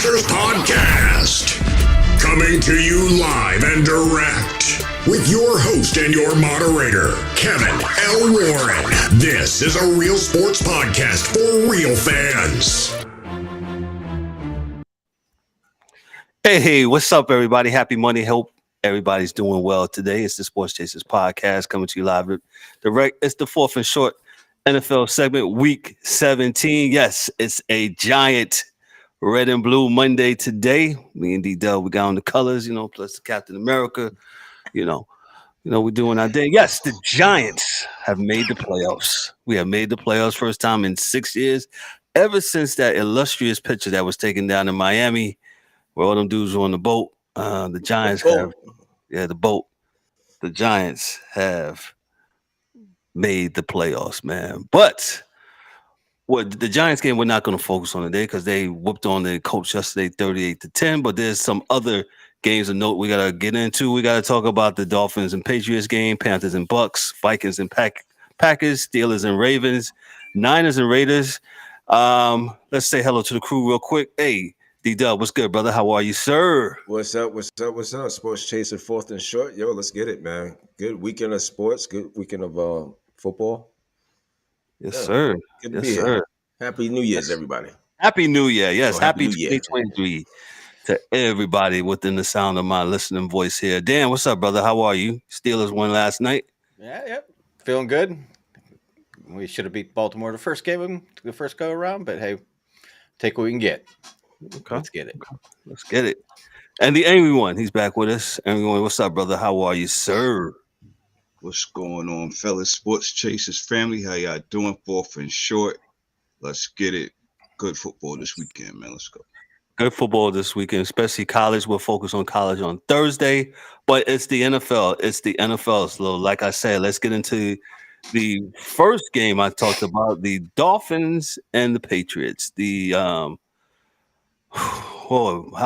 Panthers podcast. Coming to you live and direct with your host and your moderator, Kevin L. Warren. This is a real sports podcast for real fans. Hey, what's up, everybody? Happy Monday. Hope everybody's doing well today. It's the Sports Chasers podcast coming to you live direct. It's the fourth and short NFL segment, week 17. Yes, it's a giant red and blue Monday today. Me and D-Dub, we got on the colors, plus the Captain America. We're doing our day. Yes, the Giants have made the playoffs. We have made the playoffs first time in 6 years, ever since that illustrious picture that was taken down in Miami, where all them dudes were on the boat. The Giants have, the boat. The Giants have made the playoffs, man. But the Giants game we're not going to focus on today because they whooped on the Colts yesterday 38-10. But there's some other games of note we got to get into. We got to talk about the Dolphins and Patriots game, Panthers and Bucks, Vikings and Packers, Steelers and Ravens, Niners and Raiders. Let's say hello to the crew real quick. Hey, D-Dub, what's good, brother? How are you, sir? What's up? Sports Chaser, fourth and short. Yo, let's get it, man. Good weekend of sports. Good weekend of football. Yes, sir. Good to be here. Happy New Year's, everybody. Happy New Year. Yes, happy 2023 to everybody within the sound of my listening voice here. Dan, what's up, brother? How are you? Steelers won last night. Yep. Feeling good. We should have beat Baltimore the first go around, but hey, take what we can get. Okay. Let's get it. Let's get it. And the angry one, he's back with us. Angry one, what's up, brother? How are you, sir? What's going on, fellas? Sports Chasers family, how y'all doing? Fourth and short. Let's get it. Good football this weekend, man. Let's go. Good football this weekend, especially college. We'll focus on college on Thursday, but it's the NFL. It's the NFL. So, like I said, let's get into the first game I talked about, the Dolphins and the Patriots. How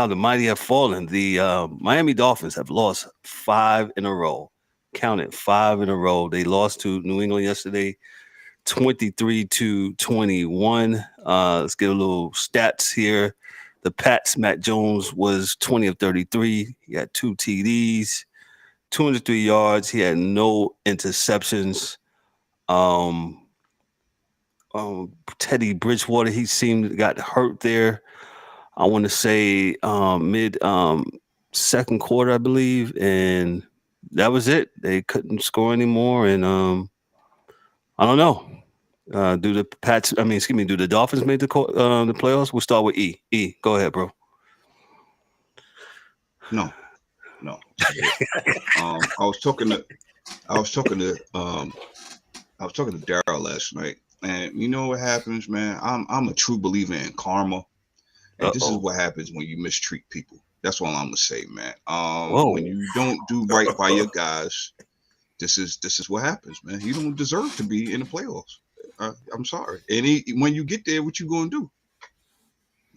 the mighty have fallen. The Miami Dolphins have lost 5 in a row. Counted 5 in a row. They lost to New England yesterday, 23-21. Let's get a little stats here. The Pats, Matt Jones was 20 of 33. He had 2 TDs, 203 yards. He had no interceptions. Teddy Bridgewater, he seemed got hurt there. I want to say mid second quarter, I believe, and that was it. They couldn't score anymore, and I don't know. Do the Dolphins make the playoffs? We'll start with E. E, go ahead, bro. No. I was talking to Daryl last night, and you know what happens, man? I'm a true believer in karma. And this is what happens when you mistreat people. That's all I'm gonna say, man. When you don't do right by your guys, this is what happens, man. You don't deserve to be in the playoffs. I'm sorry. And when you get there, what you gonna do?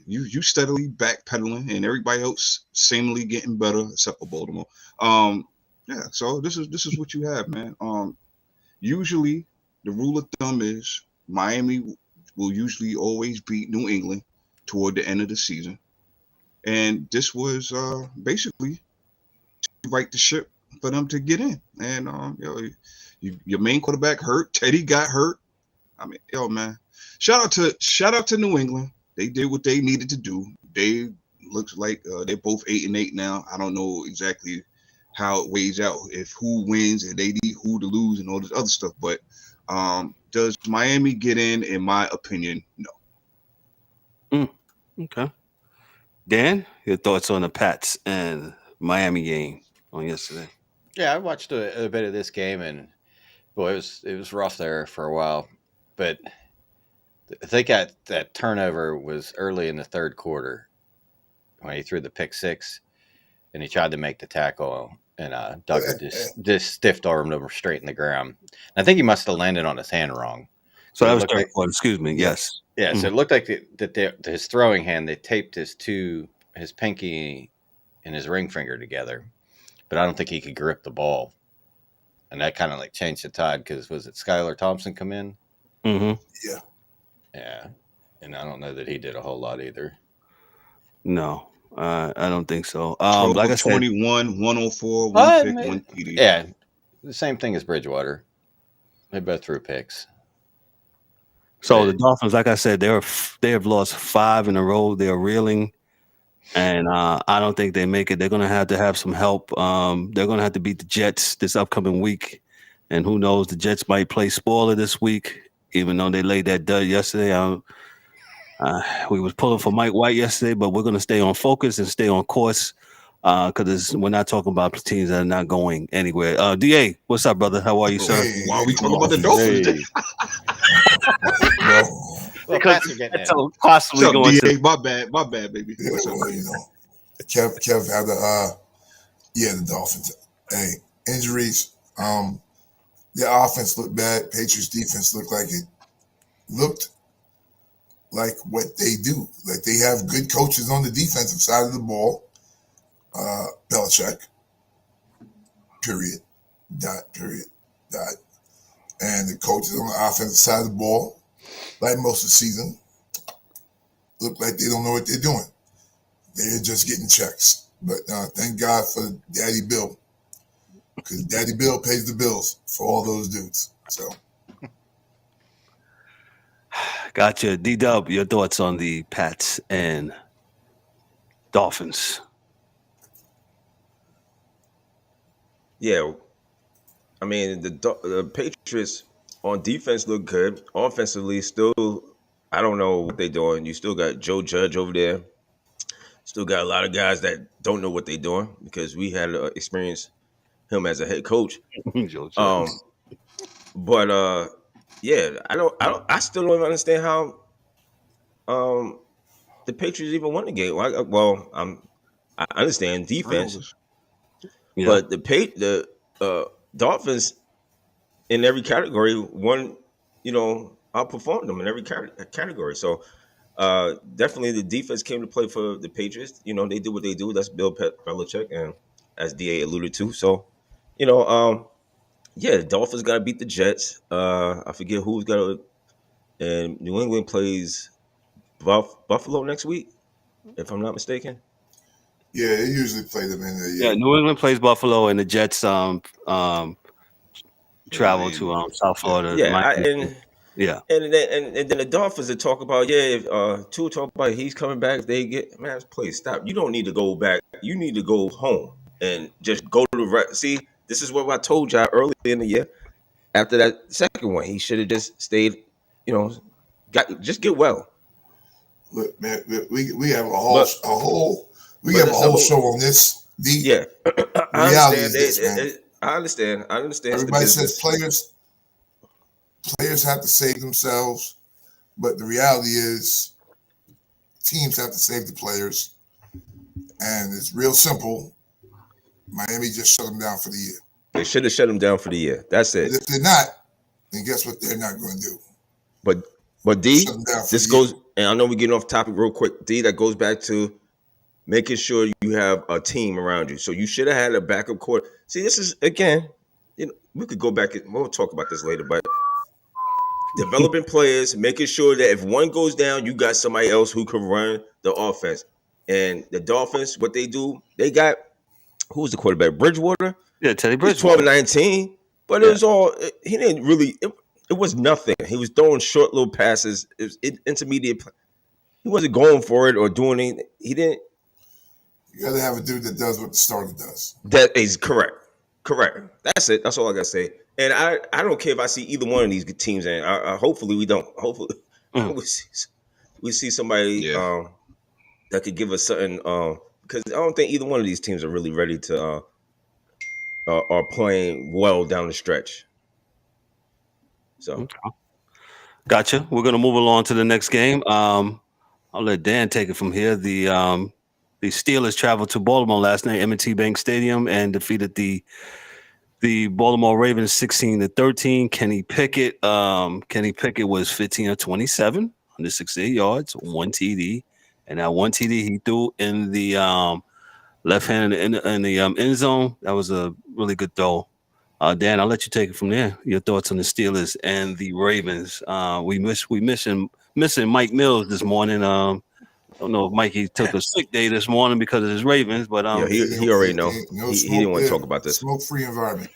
You steadily backpedaling, and everybody else seemingly getting better, except for Baltimore. So this is what you have, man. Usually the rule of thumb is Miami will usually always beat New England toward the end of the season, and this was basically to right the ship for them to get in. And your main quarterback hurt. Teddy got hurt. I mean, man, shout out to New England. They did what they needed to do. They looks like they're both 8-8 now. I don't know exactly how it weighs out, if who wins and they need who to lose and all this other stuff. But does Miami get in my opinion, no. Okay. Dan, your thoughts on the Pats and Miami game on yesterday? Yeah, I watched a bit of this game, and boy, it was rough there for a while. But I think that turnover was early in the third quarter when he threw the pick six, and he tried to make the tackle, and Duggar just stiff-armed him straight in the ground. And I think he must have landed on his hand wrong. So that was third quarter. Excuse me. Yes. Yeah. Mm-hmm. So it looked like his throwing hand, they taped his pinky and his ring finger together, but I don't think he could grip the ball, and that kind of like changed the tide because was it Skylar Thompson come in? Mm-hmm. Yeah. Yeah, and I don't know that he did a whole lot either. No, I don't think so. 12 Like I of said, 21, 104, one pick, one TD. Yeah, the same thing as Bridgewater. They both threw picks. so the Dolphins, like I said, they have lost 5 in a row. They're reeling, and I don't think they make it. They're going to have some help. They're going to have to beat the Jets this upcoming week, and who knows? The Jets might play spoiler this week, even though they laid that dud yesterday. We was pulling for Mike White yesterday, but we're going to stay on focus and stay on course because we're not talking about teams that are not going anywhere. DA, what's up, brother? How are you, sir? Hey, Why are we talking about the Dolphins? Hey. Well, Pats are getting That's in. possibly What's up, going DA? to. My bad, baby. Yeah, What's up, well, baby? you know, Kev had the Dolphins. Hey, injuries. The offense looked bad. Patriots defense looked like what they do. Like they have good coaches on the defensive side of the ball. Belichick. Period. Period. And the coaches on the offensive side of the ball, like most of the season, look like they don't know what they're doing. They're just getting checks. But thank God for Daddy Bill, because Daddy Bill pays the bills for all those dudes. So, Gotcha. D-Dub, your thoughts on the Pats and Dolphins? Yeah, I mean the Patriots on defense look good. Offensively, still, I don't know what they're doing. You still got Joe Judge over there. Still got a lot of guys that don't know what they're doing because we had experienced him as a head coach. Joe Judge. But yeah, I still don't understand how the Patriots even won the game. Well, I understand defense, Yeah. but the Dolphins in every category won, outperformed them in every category. So definitely the defense came to play for the Patriots. They do what they do. That's Bill Belichick, and as DA alluded to. So, yeah, the Dolphins got to beat the Jets. I forget who's got to. And New England plays Buffalo next week, if I'm not mistaken. yeah, they usually play them in the Yeah, New England plays Buffalo, and the Jets travel to South Florida. Yeah, and then the Dolphins that talk about Tua talk about he's coming back. They get please stop. You don't need to go back. You need to go home and just go to the see. This is what I told y'all early in the year. After that second one, he should have just stayed. Just get well. Look, man, we have a whole show on this. Yeah, I understand. I understand. Everybody says players have to save themselves, but the reality is teams have to save the players, and it's real simple. Miami just shut them down for the year. They should have shut them down for the year. That's it. But if they're not, then guess what they're not going to do? But D, this goes, and I know we're getting off topic real quick. D, that goes back to making sure you have a team around you. So you should have had a backup quarter. See, this is again, we could go back and we'll talk about this later, but developing players, making sure that if one goes down, you got somebody else who can run the offense. And the Dolphins, what they do, they got who's the quarterback? Bridgewater. Yeah, Teddy Bridgewater. 12-19, but it was all. He didn't really. It was nothing. He was throwing short little passes. It was intermediate. He wasn't going for it or doing anything. He didn't. You got to have a dude that does what the starter does. That is correct. That's it. That's all I got to say. And I don't care if I see either one of these teams. And hopefully we don't. Hopefully we see somebody that could give us something. Because I don't think either one of these teams are really ready to. Are playing well down the stretch. So, gotcha. We're gonna move along to the next game. I'll let Dan take it from here. The Steelers traveled to Baltimore last night, M&T Bank Stadium, and defeated the Baltimore Ravens 16-13. Kenny Pickett was 15 of 27, 168 yards, 1 TD, and that 1 TD he threw in the left hand in the end zone. That was a really good throw. Dan, I'll let you take it from there. Your thoughts on the Steelers and the Ravens. We missing Mike Mills this morning. don't know if Mikey took a sick day this morning because of his Ravens, but yeah, he already know. He didn't want to talk about this. Smoke-free environment.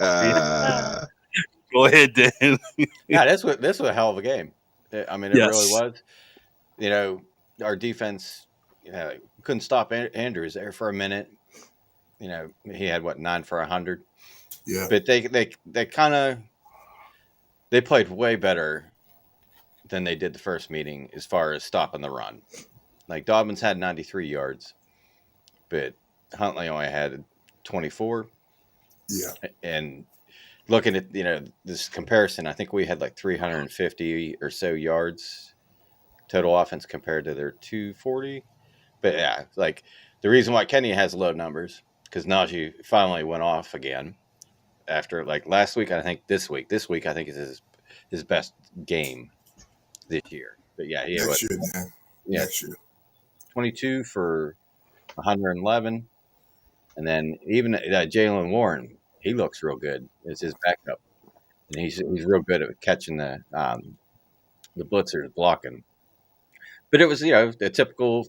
Yeah. Go ahead, Dan. Yeah, this was a hell of a game. I mean, it really was. You know, our defense, couldn't stop Andrews there for a minute. You know, he had 9 for 100. Yeah, but they played way better than they did the first meeting as far as stopping the run. Like Dobbins had 93 yards, but Huntley only had 24. Yeah, and looking at this comparison, I think we had like 350 or so yards total offense compared to their 240. But yeah, like the reason why Kenny has low numbers because Najee finally went off again after like last week. I think this week I think is his best game this year. But yeah, he next year, man. Yeah, next year. 22 for 111, and then even Jalen Warren, he looks real good as his backup, and he's real good at catching the blitzers blocking. But it was the typical,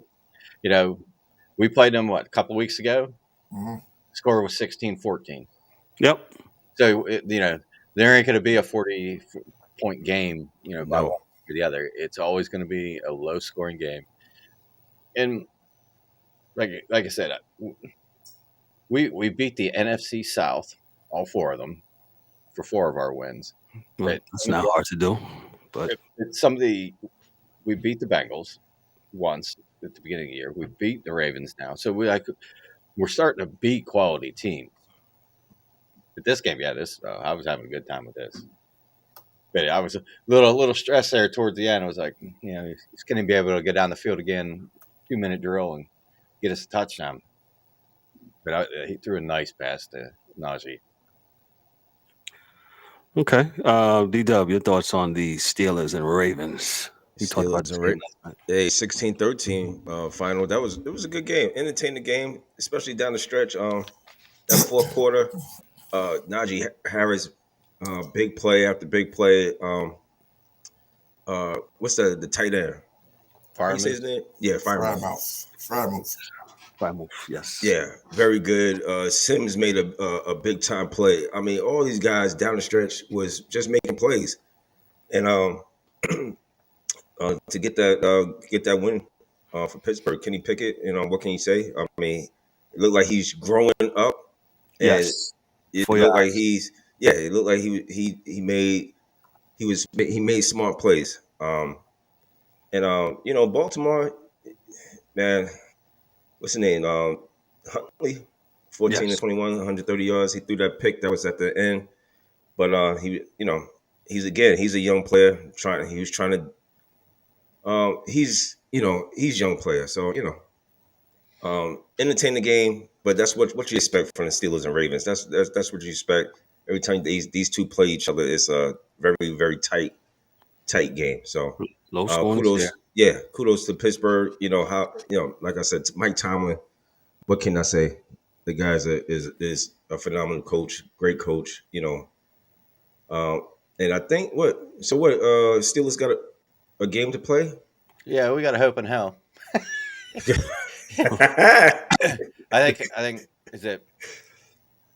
we played them a couple weeks ago. Mm-hmm. Score was 16-14. Yep. So there ain't going to be a 40-point game, by one or the other. It's always going to be a low scoring game. And like I said, we beat the NFC South, all 4 of them, for 4 of our wins. Well, that's not hard to do. But we beat the Bengals once at the beginning of the year. We beat the Ravens now, so we're starting to beat quality teams. But this game, I was having a good time with this. But I was a little stressed there towards the end. I was like, he's going to be able to get down the field again, 2-minute drill, and get us a touchdown. But he threw a nice pass to Najee. Okay. D-Dub, your thoughts on the Steelers and Ravens? We talked about the Ravens. Hey, 16-13 final. It was a good game. Entertaining game, especially down the stretch. That fourth quarter, Najee Harris, big play after big play. What's the tight end? Freiermuth. Yeah, Freiermuth. Freiermuth, yes. Yeah, very good. Sims made a big time play. I mean, all these guys down the stretch was just making plays, and to get that win for Pittsburgh, Kenny Pickett. What can you say? I mean, it looked like he's growing up. And yes. It looked like it looked like he made smart plays. Baltimore, man, what's his name? Huntley, 14-21, 130 yards. He threw that pick that was at the end. But he's a young player he's young player. So, entertain the game, but that's what you expect from the Steelers and Ravens. That's what you expect every time these two play each other. It's a very, very tight game. So low scoring. Kudos, kudos to Pittsburgh. Like I said, Mike Tomlin. What can I say? The guy is a phenomenal coach, great coach. And I think Steelers got a game to play. Yeah, we got a hope in hell. I think is it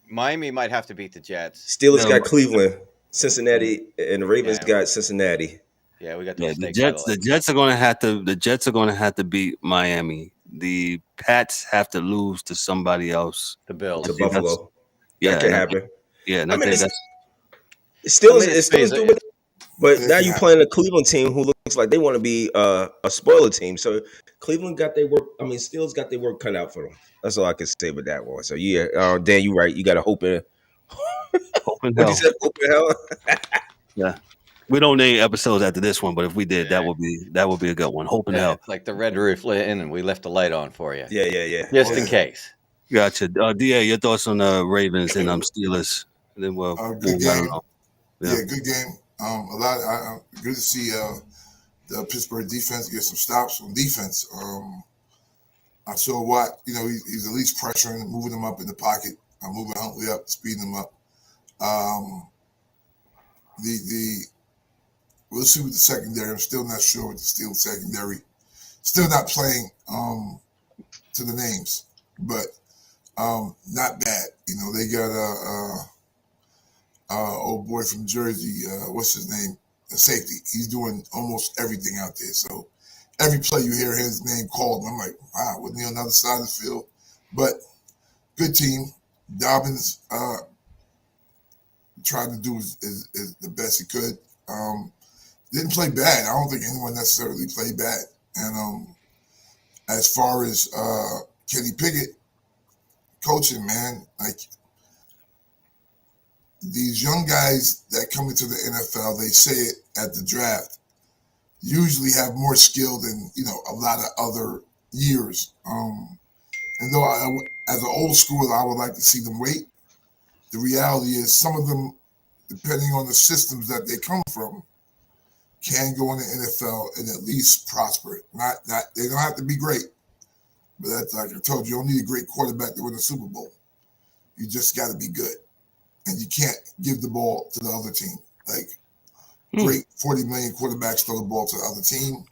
Miami might have to beat the Jets. Steelers got Cleveland, Cincinnati, and the Ravens got Cincinnati. Yeah, we got the Jets. The Jets are going to have to beat Miami. The Pats have to lose to somebody else. The Bills. To Buffalo. That can happen. Yeah, it's still doing it. But now you're playing a Cleveland team who looks like they want to be a spoiler team. So Cleveland got their work. I mean, Steelers got their work cut out for them. That's all I can say with that one. So yeah, Dan, you're right. You got to hope in hell. What you said, hope in hell. Yeah, we don't name episodes after this one, but if we did, that would be a good one. Hope in hell. It's like the red roof lit in, and we left the light on for you. Yeah. Just in case. Gotcha. Da, your thoughts on the Ravens and Steelers, and then we'll good game. Yeah, good game. Good to see the Pittsburgh defense get some stops on defense. I saw Watt. He's at least pressuring, moving them up in the pocket, moving Huntley up, speeding them up. We'll see with the secondary. I'm still not sure with the Steelers secondary. Still not playing to the names, but not bad. You know, they got old boy from Jersey. What's his name? A safety. He's doing almost everything out there. So every play you hear his name called, and I'm like, wow, wasn't he on the other side of the field? But good team. Dobbins tried to do is the best he could. Didn't play bad. I don't think anyone necessarily played bad. And as far as Kenny Pickett coaching, man, like these young guys that come into the NFL, they say it at the draft, usually have more skill than, you know, a lot of other years. And though as an old schooler, I would like to see them wait. The reality is some of them, depending on the systems that they come from, can go in the NFL and at least prosper. Not they don't have to be great, but that's like I told you, you don't need a great quarterback to win a Super Bowl. You just got to be good, and you can't give the ball to the other team. Like great 40 million quarterbacks throw the ball to the other team.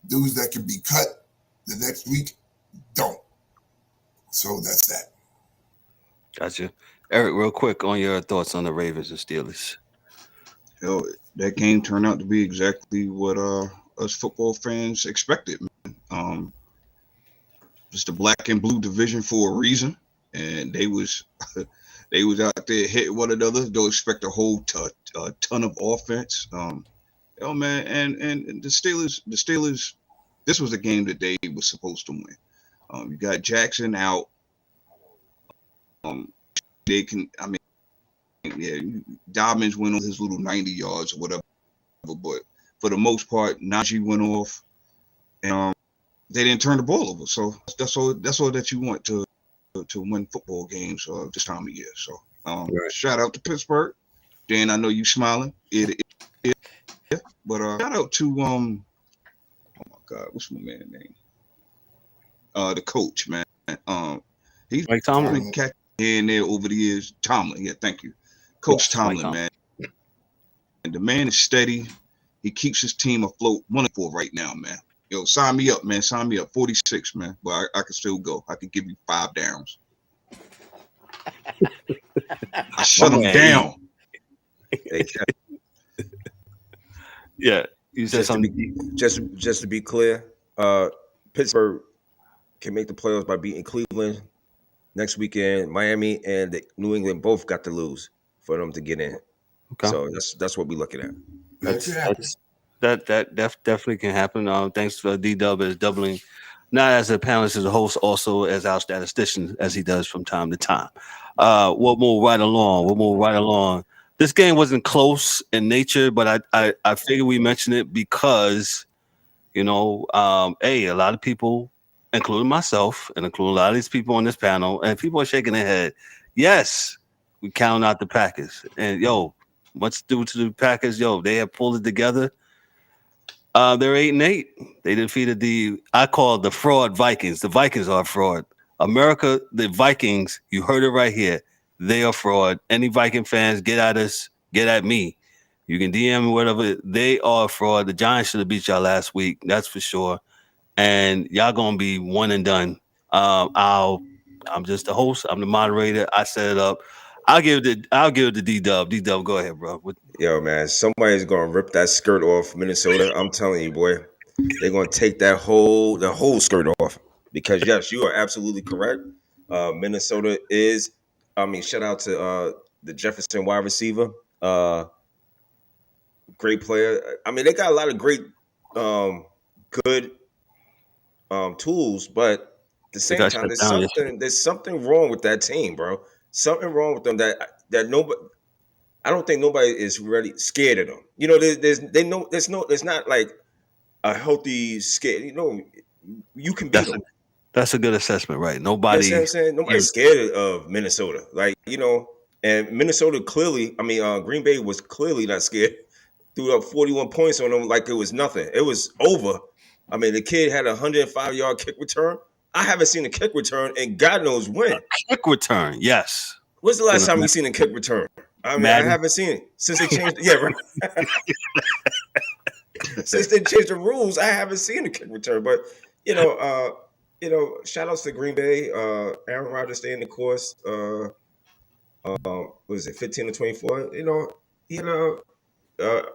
Dudes that can be cut the next week don't. So that's that. Gotcha. Eric, real quick on your thoughts on the Ravens and Steelers. Yo, that game turned out to be exactly what us football fans expected, man. It's the black and blue division for a reason, and they was out there hitting one another. Don't expect a whole ton of offense. Yo, man, and the Steelers. This was a game that they were supposed to win. You got Jackson out. They can. I mean. Yeah, Dobbins went on his little 90 yards or whatever, but for the most part, Najee went off, and they didn't turn the ball over. So that's all that you want to win football games this time of year. So shout out to Pittsburgh. Dan, I know you smiling. But shout out to oh my God, what's my man's name? The coach, man. He's Mike Tomlin. Catch here and there over the years. Tomlin, yeah, thank you. Coach Tomlin, man. And the man is steady. He keeps his team afloat. 1-4 right now, man. Yo, sign me up, man. Sign me up. 46, man. But I can still go. I can give you 5 downs. I shut him down. Yeah. You said something. Just to be clear, Pittsburgh can make the playoffs by beating Cleveland next weekend. Miami and New England both got to lose for them to get in. Okay. So that's what we're looking at. That definitely can happen. Thanks to D-Dub is doubling, not as a panelist, as a host, also as our statistician, as he does from time to time. We'll move right along. This game wasn't close in nature, but I figured we mentioned it because, you know, a lot of people, including myself and including a lot of these people on this panel, and people are shaking their head. Yes, we count out the Packers. And, yo, what's due to the Packers? Yo, they have pulled it together. They're 8-8. They defeated I call the fraud Vikings. The Vikings are a fraud. America, the Vikings, you heard it right here. They are fraud. Any Viking fans, get at us, get at me. You can DM me, whatever. They are a fraud. The Giants should have beat y'all last week. That's for sure. And y'all gonna be one and done. I'm just the host. I'm the moderator. I set it up. I'll give it to D-Dub. D-Dub, go ahead, bro. Yo, man, somebody's gonna rip that skirt off Minnesota. I'm telling you, boy, they're gonna take the whole skirt off. Because yes, you are absolutely correct. Minnesota is. I mean, shout out to the Jefferson wide receiver. Great player. I mean, they got a lot of great, good tools, but at the same time, there's something wrong with that team, bro. Something wrong with them that nobody. I don't think nobody is really scared of them. You know, there's not like a healthy scare. You know, you can beat them. That's a good assessment, right? Nobody. You know what I'm saying? Nobody's scared of Minnesota. Like, you know, and Minnesota clearly. I mean, Green Bay was clearly not scared. Threw up 41 points on them like it was nothing. It was over. I mean, the kid had a 105-yard kick return. I haven't seen a kick return, and God knows when. A kick return, yes. When's the last time you seen a kick return? I mean, Madden. I haven't seen it since they changed. Yeah, right. Since they changed the rules, I haven't seen a kick return. But shout outs to Green Bay. Aaron Rodgers staying the course. What was it, 15 to 24? He had a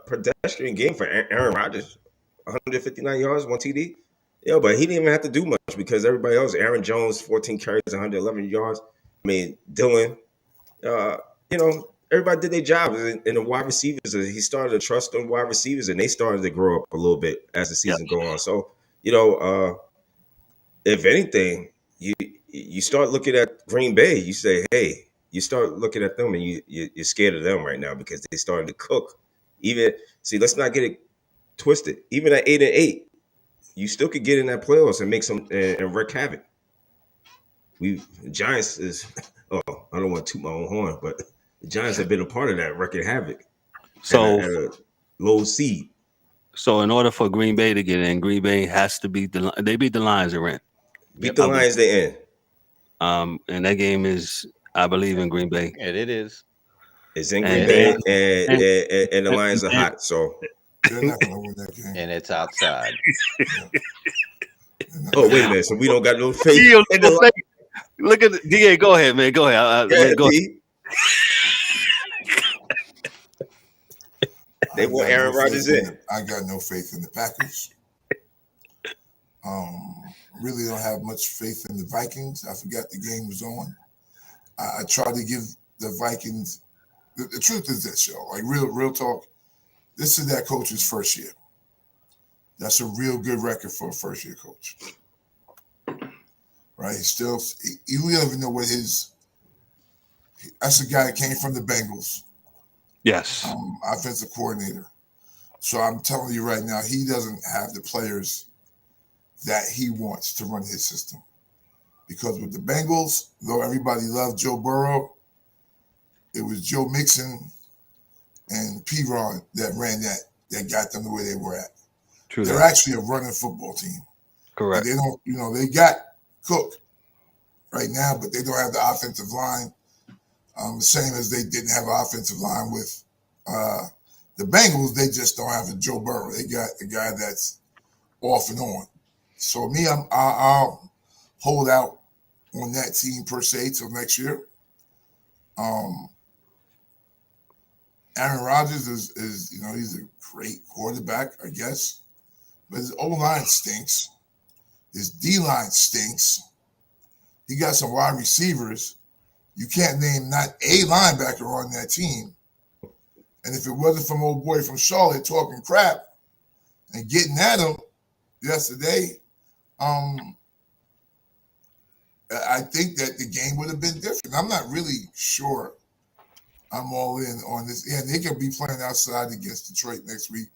pedestrian game for Aaron Rodgers. 159 yards, 1 TD. But he didn't even have to do much because everybody else, Aaron Jones, 14 carries, 111 yards. I mean, Dylan, everybody did their job. And the wide receivers, he started to trust on wide receivers, and they started to grow up a little bit as the season go on. So, if anything, you start looking at Green Bay, you say, hey, you start looking at them, and you're scared of them right now because they started to cook. Let's not get it twisted. Even at 8-8, you still could get in that playoffs and make some and wreak havoc. The Giants is I don't want to toot my own horn, but the Giants have been a part of that wrecking havoc. So at a low seed. So in order for Green Bay to get in, Green Bay has to beat they beat the Lions at rent. Beat the Lions, they in. And that game is, I believe, in Green Bay. And it is. It's in Green Bay, and the Lions are hot, so they're not going to win that game. And it's outside. Oh, wait a minute. So we don't got no faith in the Lions. Look at DA. Go ahead, man. Go ahead. Go ahead. They want Aaron Rodgers in. I got no faith in the Packers. Really don't have much faith in the Vikings. I forgot the game was on. I tried to give the Vikings. The truth is this, y'all. Like real talk. This is that coach's first year. That's a real good record for a first year coach. Right? We don't even know what that's a guy that came from the Bengals. Yes. Offensive coordinator. So I'm telling you right now, he doesn't have the players that he wants to run his system. Because with the Bengals, though everybody loved Joe Burrow, it was Joe Mixon and P-Ron that ran that got them the way they were at. True. They're actually a running football team. Correct. And they don't, they got Cook right now, but they don't have the offensive line. The same as they didn't have an offensive line with the Bengals. They just don't have a Joe Burrow. They got a guy that's off and on. So I'll hold out on that team per se till next year. Aaron Rodgers is he's a great quarterback, I guess, but his O-line stinks. His D-line stinks. He got some wide receivers. You can't name not a linebacker on that team. And if it wasn't from old boy from Charlotte talking crap and getting at him yesterday, I think that the game would have been different. I'm not really sure I'm all in on this. Yeah, they could be playing outside against Detroit next week.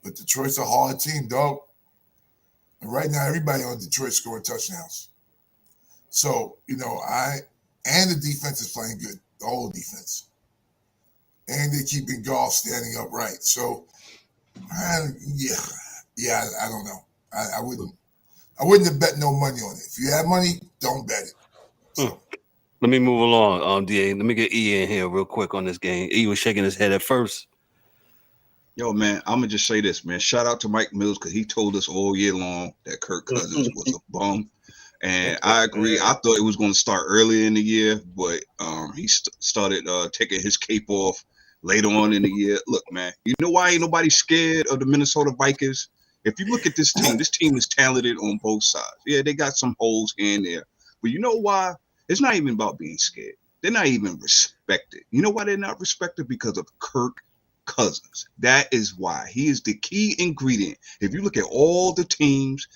But Detroit's a hard team, dog. And right now, everybody on Detroit scoring touchdowns. So, and the defense is playing good, the whole defense. And they're keeping Goff standing upright. So, I don't know. I wouldn't have bet no money on it. If you have money, don't bet it. So. Let me move along, DA. Let me get E in here real quick on this game. E was shaking his head at first. Yo, man, I'm going to just say this, man. Shout out to Mike Mills because he told us all year long that Kirk Cousins was a bum. And I agree. I thought it was going to start earlier in the year, but he started taking his cape off later on in the year. Look, man, you know why ain't nobody scared of the Minnesota Vikings? If you look at this team is talented on both sides. Yeah, they got some holes here and there. But you know why? It's not even about being scared. They're not even respected. You know why they're not respected? Because of Kirk Cousins. That is why. He is the key ingredient. If you look at all the teams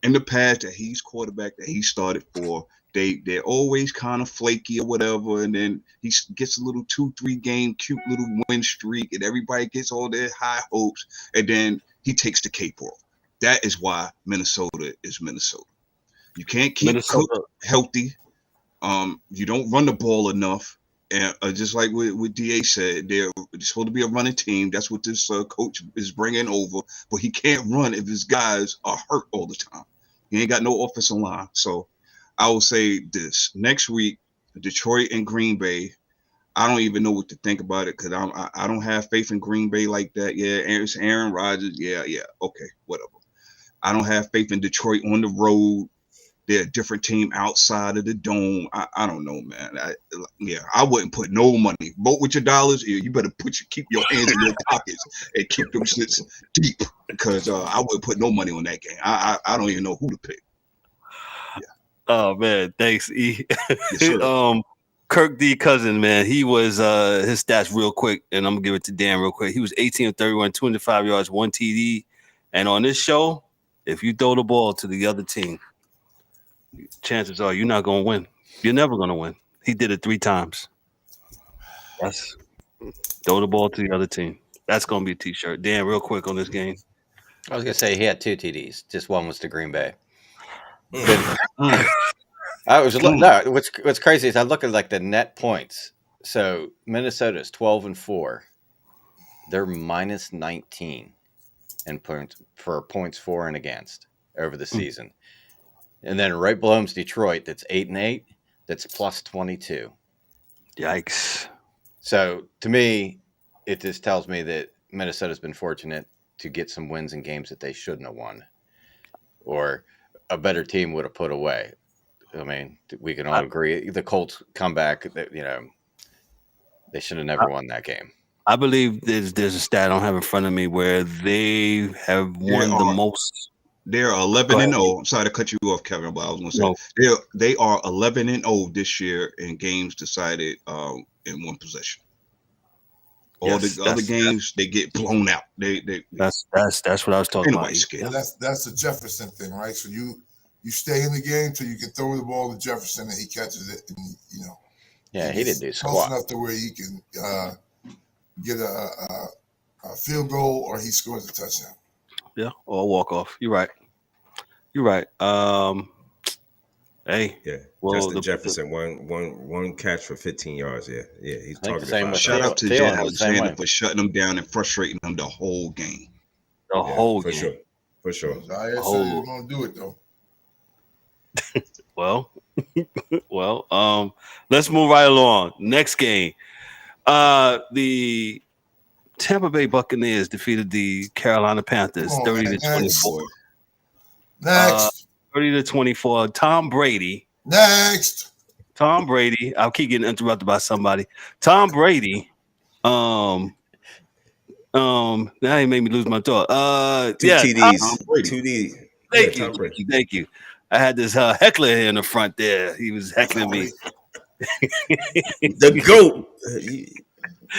in the past that he's quarterback, that he started for, they're always kind of flaky or whatever, and then he gets a little 2-3 game cute little win streak, and everybody gets all their high hopes, and then he takes the cape off. That is why Minnesota is Minnesota. You can't keep Cook healthy. You don't run the ball enough. And just like what DA said, they're supposed to be a running team. That's what this coach is bringing over. But he can't run if his guys are hurt all the time. He ain't got no offensive line. So I will say this. Next week, Detroit and Green Bay, I don't even know what to think about it because I don't have faith in Green Bay like that. Yeah, it's Aaron Rodgers. Yeah, okay, whatever. I don't have faith in Detroit on the road. They're a different team outside of the dome. I don't know, man. I wouldn't put no money. Vote with your dollars. You better keep your hands in your pockets and keep them shits deep because I wouldn't put no money on that game. I don't even know who to pick. Yeah. Oh man, thanks, E. Yes, sir. Kirk D. Cousin, man, he was his stats real quick, and I'm gonna give it to Dan real quick. He was 18 of 31, 205 yards, 1 TD. And on this show, if you throw the ball to the other team, chances are you're not gonna win. You're never gonna win. He did it 3 times. That's throw the ball to the other team. That's gonna be a T-shirt. Dan, real quick on this game. I was gonna say he had 2 TDs. Just one was to Green Bay. What's crazy is I look at like the net points. So Minnesota is 12-4. They're minus 19 in points for points for and against over the season. And then right below him's Detroit, that's 8-8. That's plus 22. Yikes! So to me, it just tells me that Minnesota's been fortunate to get some wins in games that they shouldn't have won, or a better team would have put away. I mean, we can all agree the Colts comeback. They should have never won that game. I believe there's a stat I don't have in front of me where they have won the most. They're 11-0. I'm sorry to cut you off, Kevin, but I was going to say they are 11-0 this year in games decided in one possession. All the other games they get blown out. That's what I was talking about. Well, that's the Jefferson thing, right? So you stay in the game till you can throw the ball to Jefferson and he catches it, and Yeah, he didn't do close squat. enough to where you can get a field goal or he scores a touchdown. Yeah, or a walk off. You're right. Hey, yeah. Well, Justin Jefferson, one catch for 15 yards. Yeah, he's targeted. Shout out to Jay Alexander for shutting them down and frustrating them the whole game. The whole game, for sure. I said he was going to do it though. well, let's move right along. Next game, the Tampa Bay Buccaneers defeated the Carolina Panthers 30-24. Next. 30-24. Tom Brady. Next. Tom Brady. I'll keep getting interrupted by somebody. Tom Brady. That ain't made me lose my thought. Two TDs. Thank you. I had this heckler here in the front there. He was heckling me. The GOAT.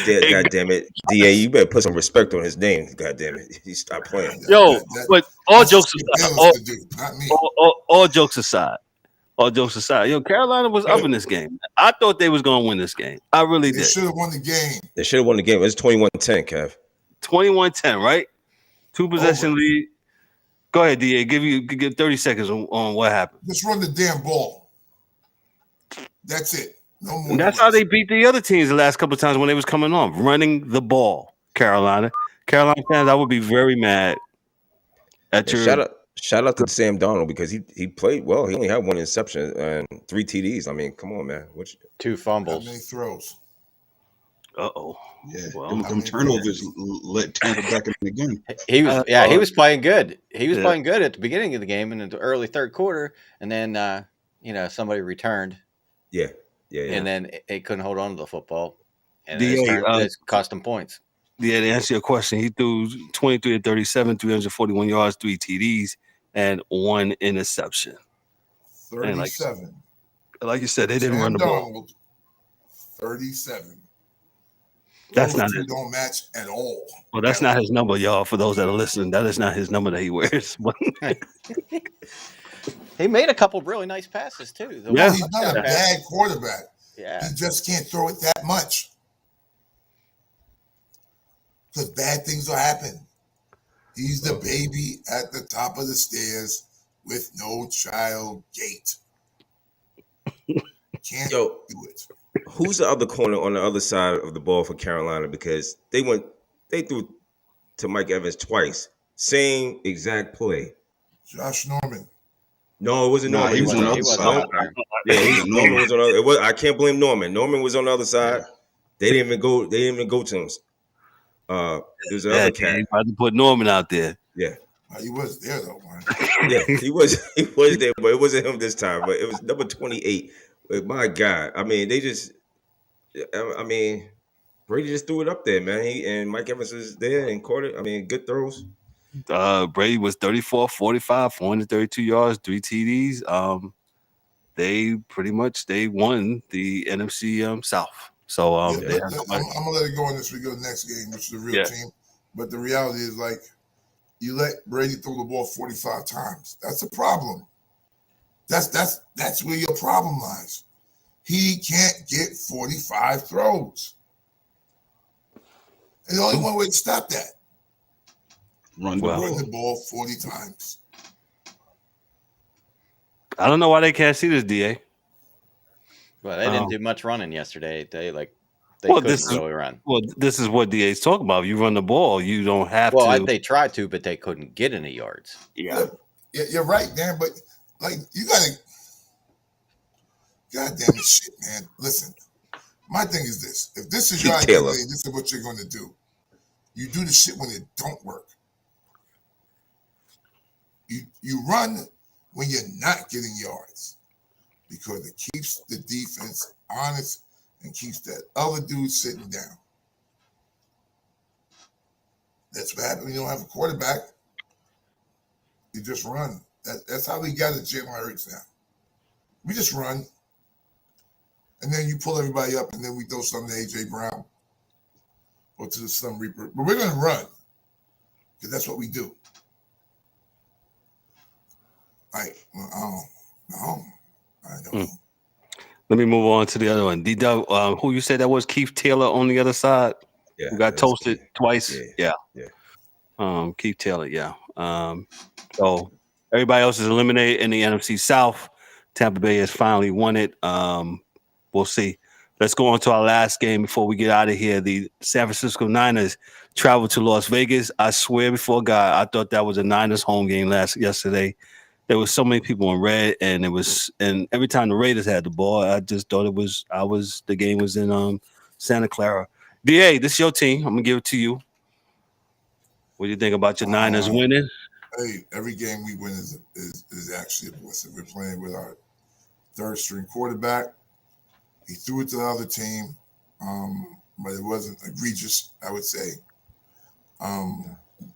God damn it, DA! You better put some respect on his name. God damn it, he stopped playing. Yo, but all jokes aside, yo, Carolina was up in this game. I thought they was gonna win this game. I really did. They should have won the game. It was 21-10, Kev. 21-10, right? 2 possession lead. Go ahead, DA. Give 30 seconds on what happened. Just run the damn ball. That's it. No more. And that's how they beat the other teams the last couple of times when they was coming on, running the ball. Carolina fans, I would be very mad at your. Shout out to Sam Darnold because he played well. He only had 1 interception and 3 TDs. I mean, come on, man. 2 fumbles. How many throws? Uh-oh. Yeah, well, them turnovers let Tampa back in the game. He was playing good. He was playing good at the beginning of the game and in the early third quarter, and then somebody returned. Yeah. And then it couldn't hold on to the football, and it cost him points. Yeah, to answer your question, he threw 23-37, 341 yards, 3 TDs, and 1 interception. 37. Like you said, they didn't run the ball. 37. That's not it. Don't match at all. Well, that's not his number, y'all. For those that are listening, that is not his number that he wears. He made a couple really nice passes too. He's not a bad quarterback. Yeah, he just can't throw it that much because bad things will happen. He's the baby at the top of the stairs with no child gate. Can't do it. Who's the other corner on the other side of the ball for Carolina? Because they threw to Mike Evans twice, same exact play. Josh Norman. No, it wasn't Norman. He was on the other side. Yeah, Norman was on the other. I can't blame Norman. Norman was on the other side. They didn't even go. They didn't even go to him. There's another cat. He tried to put Norman out there. Yeah. He was there though, man. Yeah, he was there, but it wasn't him this time. But it was number 28. But my God, I mean, Brady just threw it up there, man. And Mike Evans was there and caught it. I mean, good throws. Brady was 34-45, 432 yards, 3 TDs. They won the NFC South. So I'm gonna let it go on this. We go to the next game, which is the real team. But the reality is, like, you let Brady throw the ball 45 times. That's a problem. That's where your problem lies. He can't get 45 throws. There's only one way to stop that. Run the ball 40 times. I don't know why they can't see this, DA. Well, they didn't do much running yesterday. They couldn't really run. Well, this is what DA's talking about. You run the ball, you don't have to. Well, they tried to, but they couldn't get any yards. Yeah, you're right, Dan. But like, you gotta, goddamn it, shit, man. Listen, my thing is this: if this is your identity, this is what you're going to do. You do the shit when it don't work. You run when you're not getting yards because it keeps the defense honest and keeps that other dude sitting down. That's what happens when you don't have a quarterback. You just run. That's how we got at Jalen Hurts now. We just run. And then you pull everybody up and then we throw something to A.J. Brown or to the Slim Reaper. But we're going to run because that's what we do. I don't know. Let me move on to the other one. D-Dub, who you said that was? Keith Taylor on the other side? Yeah. Who got toasted twice? Yeah. Keith Taylor, yeah. So everybody else is eliminated in the NFC South. Tampa Bay has finally won it. We'll see. Let's go on to our last game before we get out of here. The San Francisco Niners traveled to Las Vegas. I swear before God, I thought that was a Niners home game yesterday. There was so many people in red, and every time the Raiders had the ball, I just thought the game was in Santa Clara. DA, this is your team. I'm gonna give it to you. What do you think about your Niners winning? Hey, every game we win is actually a blessing. We're playing with our third string quarterback. He threw it to the other team, but it wasn't egregious, I would say.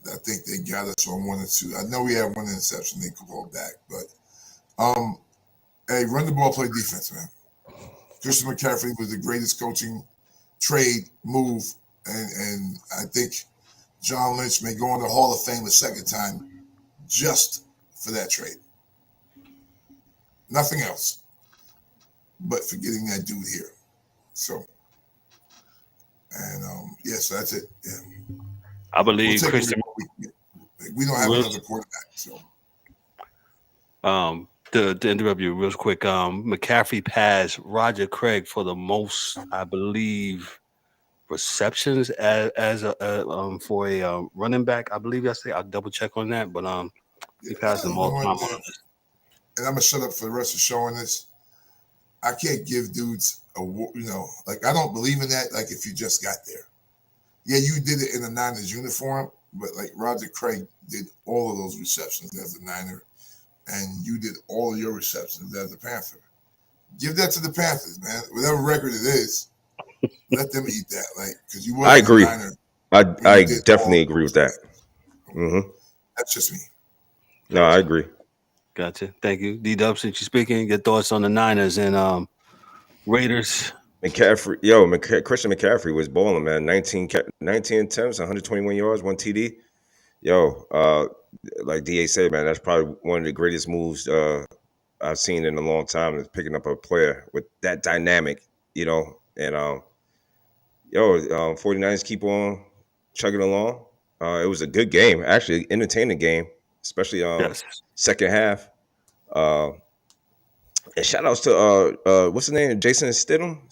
I think they got us on 1 or 2. I know we had one interception they could hold back, but hey, run the ball, play defense, man. Christian McCaffrey was the greatest coaching trade move, and I think John Lynch may go in the Hall of Fame a second time just for that trade. Nothing else but for getting that dude here. So, and so that's it. Yeah. I believe Christian. We don't have another quarterback, so. To interrupt you real quick, McCaffrey passed Roger Craig for the most, I believe, receptions as a for a running back. I believe yesterday. I'll double check on that, but he passed them all time on this. And I'm gonna shut up for the rest of showing this. I can't give dudes I don't believe in that. Like, if you just got there. Yeah, you did it in a Niners uniform, but like Roger Craig did all of those receptions as a Niner, and you did all of your receptions as a Panther. Give that to the Panthers, man. Whatever record it is, let them eat that. Like, because you. I agree. I definitely agree with that. Mm-hmm. That's just me. No, I agree. Gotcha. Thank you, D-Dub. Since you're speaking, your thoughts on the Niners and Raiders. McCaffrey, Christian McCaffrey was balling, man. 19 attempts, 121 yards, 1 TD. Like DA said, man, that's probably one of the greatest moves I've seen in a long time, is picking up a player with that dynamic, and 49ers keep on chugging along. It was a good game, actually, entertaining game, especially second half. And shout outs to what's his name? Jason Stidham?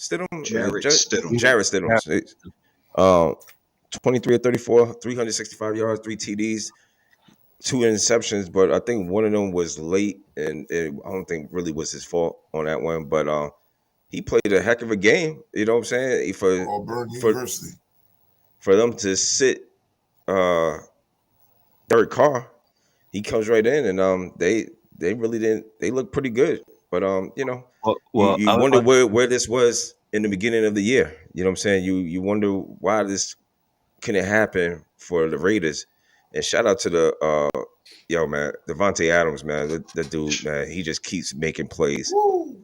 Jarrett Stidham. Jarrett Stidham. 23 of 34, 365 yards, 3 TDs, 2 interceptions, but I think one of them was late, and I don't think really was his fault on that one. But he played a heck of a game. You know what I'm saying? Auburn University. For them to sit Derek Carr, he comes right in, and they really didn't. They look pretty good, but you wonder where this was in the beginning of the year. You know what I'm saying? You wonder why this couldn't happen for the Raiders. And shout out to the man, Devontae Adams, man. The dude, man, he just keeps making plays. Woo.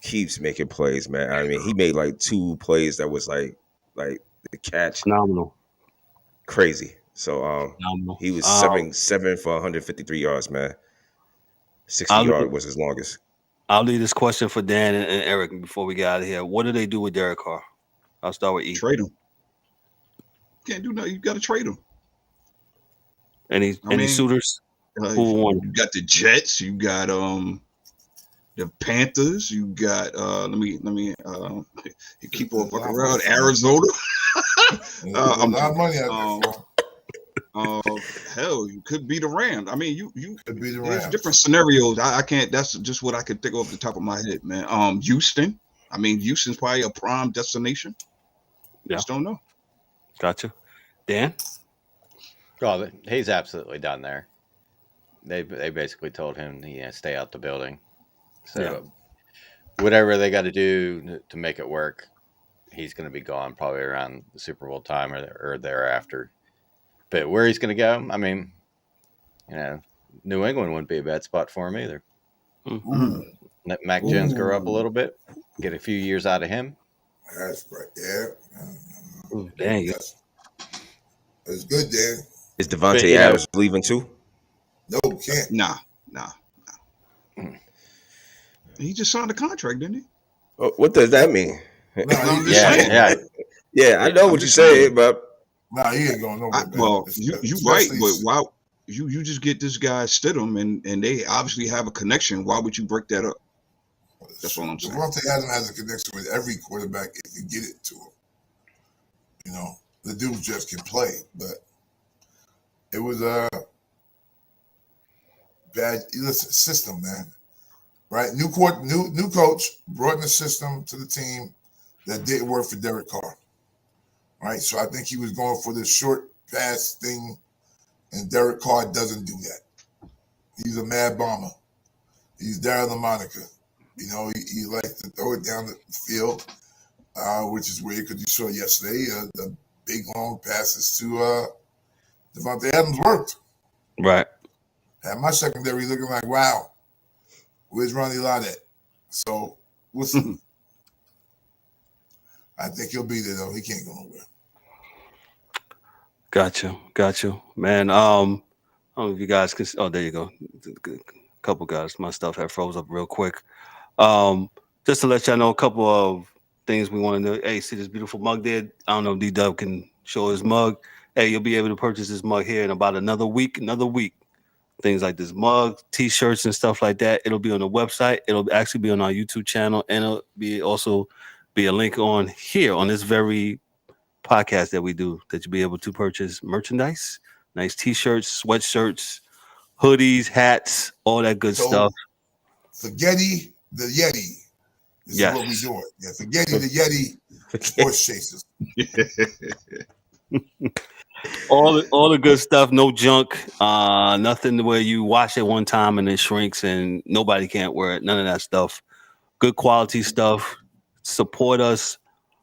Keeps making plays, man. I mean, he made like 2 plays that was like the catch. Phenomenal. Crazy. So he was 7 for 153 yards, man. 60 yards was his longest. I'll leave this question for Dan and Eric before we get out of here. What do they do with Derek Carr? I'll start with E. Trade him. Can't do nothing. You got to trade him. Any suitors? Who won? You got the Jets. You got the Panthers. You got let me you keep on fucking around. Arizona. A lot of money out there. Hell, you could be the Rams. I mean, you could be the Rams. There's different scenarios. I can't. That's just what I could think off the top of my head, man. Houston. I mean, Houston's probably a prime destination. Yeah. Just don't know. Gotcha. Dan? Oh, he's absolutely done there. They basically told him stay out the building. So whatever they got to do to make it work, he's going to be gone probably around the Super Bowl time or thereafter. But where he's going to go, I mean, New England wouldn't be a bad spot for him either. Mm-hmm. Let Mac Jones grow up a little bit, get a few years out of him. That's right. Yeah. Dang. It's good, Dan. Is Devontae Adams leaving too? No, can't. Nah. He just signed a contract, didn't he? What does that mean? Yeah. I know what you say, but he ain't going nowhere. Well, you right, but why? You just get this guy Stidham, and they obviously have a connection. Why would you break that up? That's what I'm saying. Devontae Adams has a connection with every quarterback if you get it to him. The dude just can play, but it was a bad system, man. Right? New coach brought in the system to the team that didn't work for Derek Carr. Right? So I think he was going for this short pass thing, and Derek Carr doesn't do that. He's a mad bomber. He's Daryl LaMonica. He likes to throw it down the field, which is weird because you saw yesterday the big long passes to Devontae Adams worked. Right. Had my secondary looking like, wow, where's Ronnie Lott at? So we'll see. I think he'll be there though. He can't go nowhere. Gotcha. Man, I don't know if you guys can. Oh, there you go. A couple guys. My stuff had froze up real quick. Just to let y'all know a couple of things we want to do. Hey, see this beautiful mug there? I don't know if D-Dub can show his mug. Hey, you'll be able to purchase this mug here in about another week. Things like this mug, T-shirts and stuff like that. It'll be on the website. It'll actually be on our YouTube channel, and it'll also be a link on here on this very podcast that we do that you'll be able to purchase merchandise, nice T-shirts, sweatshirts, hoodies, hats, all that good stuff. Forgetty the Yeti. This is what we're doing. Yeah, Forgetty the Yeti sports chasers. all the good stuff, no junk, nothing where you wash it one time and it shrinks and nobody can't wear it. None of that stuff. Good quality stuff. Support us.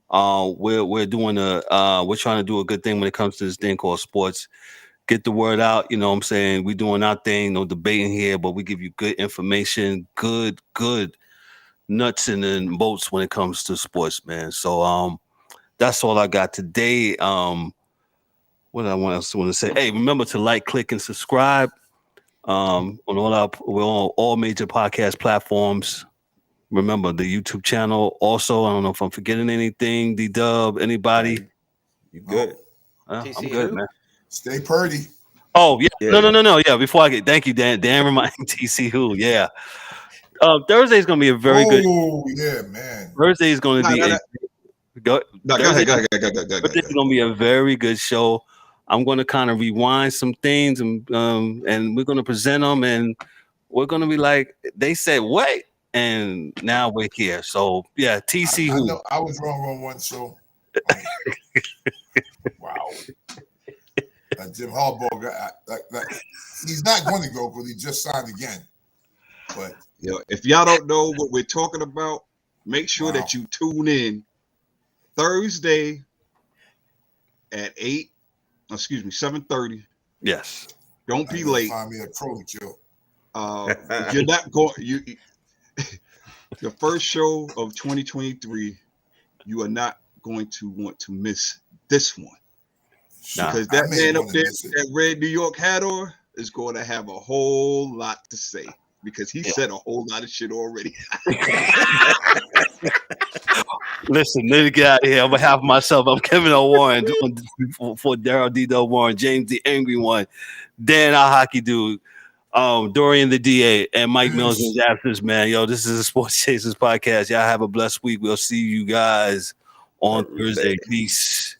We're doing we're trying to do a good thing when it comes to this thing called sports. Get the word out. You know what I'm saying? We're doing our thing, no debating here, but we give you good information, good nuts and bolts when it comes to sports, man. So that's all I got today. What I want to say? Hey, remember to like, click, and subscribe on we're on all major podcast platforms. Remember the YouTube channel. Also, I don't know if I'm forgetting anything. D-Dub, anybody? You good? I'm good, man. Stay purdy. Oh yeah. No. Yeah. Before I get, thank you, Dan. Dan reminding TC who. Yeah. Thursday's gonna be a very good. Oh yeah, man. Thursday is gonna be. Go ahead. Thursday's gonna be a very good show. I'm gonna kind of rewind some things and we're gonna present them and we're gonna be like, they said, wait, and now we're here. So yeah, TC. I know I was wrong on one. So wow, Jim Harbaugh got he's not going to go because he just signed again. But if y'all don't know what we're talking about, make sure that you tune in Thursday at 7:30. Yes. Don't be late. Find me a crow to kill. You're not going. The first show of 2023. You are not going to want to miss this one because that man up there with that red New York hat on is going to have a whole lot to say because he said a whole lot of shit already. Listen, let me get out of here. On behalf of myself, I'm Kevin O. Warren for Daryl D. Warren, James the Angry One, Dan our hockey dude, Dorian the DA, and Mike Mills in his absence, man. Yo, this is a Sports Chasers podcast. Y'all have a blessed week. We'll see you guys on Thursday. Peace.